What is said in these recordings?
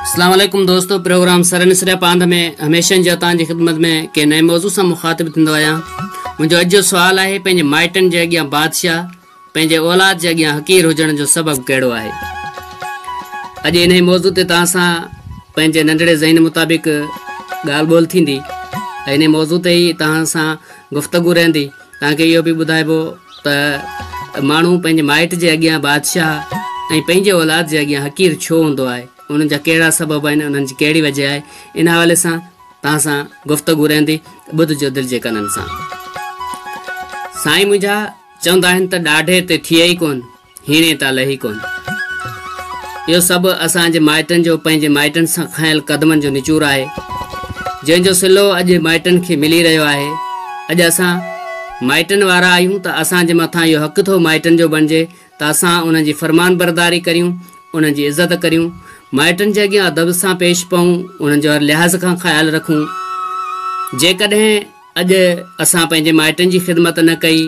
अस्सलाम वालेकुम दोस्तों, प्रोग्राम सर निसरिया पांध में हमेशा जी तव्हांजी ख़िदमत में के नए मौजू से मुखातिब थींदो आहियां। मुंहिंजो अॼु जो सुवाल आहे, पंहिंजे माइटनि जे अॻियां बादशाह, पंहिंजे औलाद जे अॻियां हक़ीर हुजण जो सबबु कहिड़ो आहे। अॼु इन मौजू ते तव्हां सां पंहिंजे नंढड़े ज़हन मुताबिक़ ॻाल्हि ॿोल थींदी ऐं इन मौजू ते ई तव्हां सां गुफ़्तगू रहंदी। तव्हांखे इहो बि ॿुधाइबो त माण्हू पंहिंजे माइट जे अॻियां बादशाह ऐं पंहिंजे औलाद जे अॻियां हक़ीर छो हूंदो आहे, उन्हनि जा कहिड़ा सबब आहिनि, उन्हनि जी कहिड़ी वजह आहे। इन हवाले सां तव्हां सां गुफ़्तगू रहंदी। ॿुधजो दिलि जे कननि सां। साईं मुंहिंजा चवंदा आहिनि त ॾाढे ते थिए ई कोन, हीणे ता लही कोन। इहो सभु असांजे माइटनि जो, पंहिंजे माइटनि सां खयल क़दमनि जो निचूर आहे, जंहिंजो सिलो अॼु माइटनि खे मिली रहियो आहे। अॼु असां माइटनि वारा आहियूं त असांजे मथां इहो हक़ थो माइटनि जो बणिजे त असां उन्हनि जी फरमान बरदारी करियूं, उन्हनि जी इज़त करियूं, माइटनि जे अॻियां अदब सां पेश पऊं, उन्हनि जो हर लिहाज़ खां ख़्यालु रखूं। जेकॾहिं अॼु असां पंहिंजे माइटनि जी ख़िदमत न कई,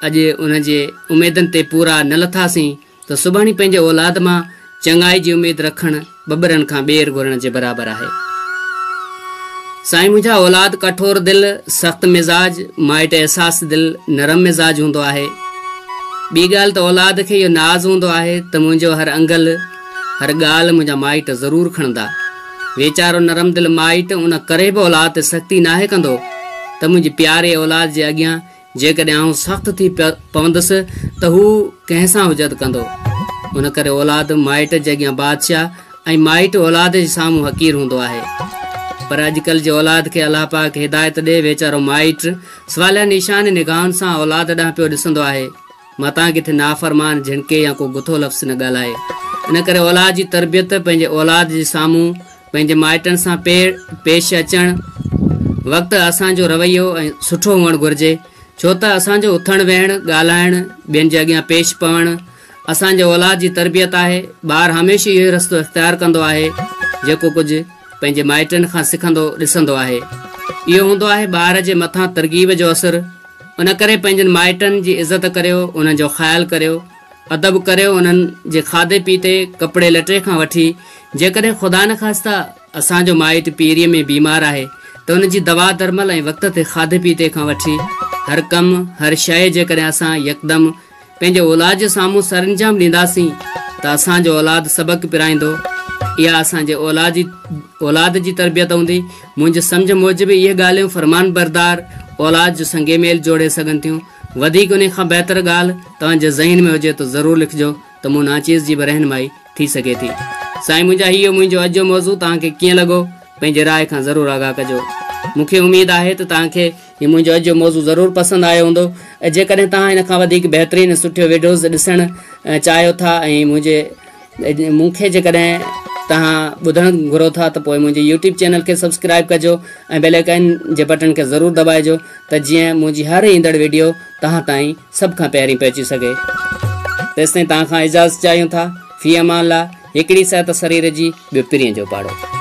अॼु उन जे उमेदनि ते पूरा न लथासीं, त सुभाणे पंहिंजे औलाद मां चङाई जी उमेद रखणु बबरनि खां ॿेर घुरण जे बराबरि आहे। साईं मुंहिंजा औलाद कठोर दिलि, सख़्त मिज़ाज, माइट एहसास दिलि, नरम मिज़ाज हूंदो आहे। ॿी ॻाल्हि त औलाद खे इहो नाज़ हूंदो आहे त मुंहिंजो हर अंगल, हर ॻाल्हि मुंहिंजा माइट ज़रूरु खणंदा। वीचारो नरम दिलि माइट उन करे बि औलाद ते सख़्ती नाहे कंदो त मुंहिंजी प्यारे औलाद जे अॻियां जेकॾहिं आउं सख़्तु थी पवंदुसि त हू कंहिंसां हुजत कंदो। उन करे औलाद माइट जे अॻियां बादशाह ऐं माइट औलाद जे साम्हूं हक़ीर हूंदो आहे। पर अॼुकल्ह जे औलाद खे अलाह पाक हिदायत ॾे, वीचारो माइट सवालिया निशान निगाहनि सां औलाद ॾांहुं पियो ॾिसंदो आहे, मतां किथे नाफ़रमान झिणके या को गुथो लफ़्ज़ न ॻाल्हाए। इन करे औलाद जी तरबियत पंहिंजे औलाद जे साम्हूं पंहिंजे माइटनि सां पेश अचणु वक़्तु असांजो रवैयो ऐं सुठो हुअणु घुरिजे, छो त असांजो उथणु वेहणु, ॻाल्हाइणु, ॿियनि जे अॻियां पेश पवणु असांजे औलाद जी तरबियत आहे। ॿारु हमेशह इहो रस्तो इख़्तियार कंदो आहे जेको कुझु पंहिंजे माइटनि खां सिखंदो ॾिसंदो आहे। इहो हूंदो आहे ॿार जे मथां तरगीब जो असरु। उन करे पंहिंजनि माइटनि जी इज़त करियो, उन्हनि जो ख़्यालु करियो, अदब करियो, उन्हनि जे खाधे पीते, कपिड़े लटे खां वठी, जेकॾहिं ख़ुदा न ख़ास्ता असांजो माइट पीरीअ में बीमार आहे त उन जी दवा दरमल ऐं वक़्त ते खाधे पीते खां वठी हर कमु, हर शइ जेकॾहिं असां यकदमि पंहिंजे औलाद जे साम्हूं सरंजाम ॾींदासीं त असांजो औलाद सबक़ु पिराईंदो। इहा असांजे औलाद जी तरबियत हूंदी। मुंहिंजे सम्झ मूजिबि इहे ॻाल्हियूं फरमान बरदार औलाद जो संगे मेल जोड़े सघनि थियूं। वधीक उन खां बहितर ॻाल्हि तव्हांजे ज़हन में हुजे त ज़रूरु लिखिजो त मूं नाचीज़ जी बि रहनुमाई थी सघे थी। साईं मुंहिंजो अॼु जो मौज़ू तव्हांखे कीअं लॻो, पंहिंजे राय खां ज़रूरु आगाह कजो। मूंखे उमेदु आहे त तव्हांखे हीउ मुंहिंजो अॼु जो मौज़ू ज़रूरु पसंदि आयो हूंदो। ऐं जेकॾहिं तव्हां हिन खां वधीक बहितरीनु सुठो वीडियोज़ ॾिसणु चाहियो था ऐं मूंखे जेकॾहिं तव्हां ॿुधणु घुरो था त पोइ मुंहिंजे यूट्यूब चैनल खे सब्सक्राइब कजो ऐं बेल आइकन जे बटन खे ज़रूरु दॿाइजो त जीअं मुंहिंजी हर ईंदड़ वीडियो तव्हां ताईं सभ खां पहिरीं पहुची सघे। तेसिताईं तव्हां खां इजाज़त चाहियूं था। फी अमान अल्लाह। हिकिड़ी सिहत शरीर जी, ॿियो पीरीअ जो पाड़ो।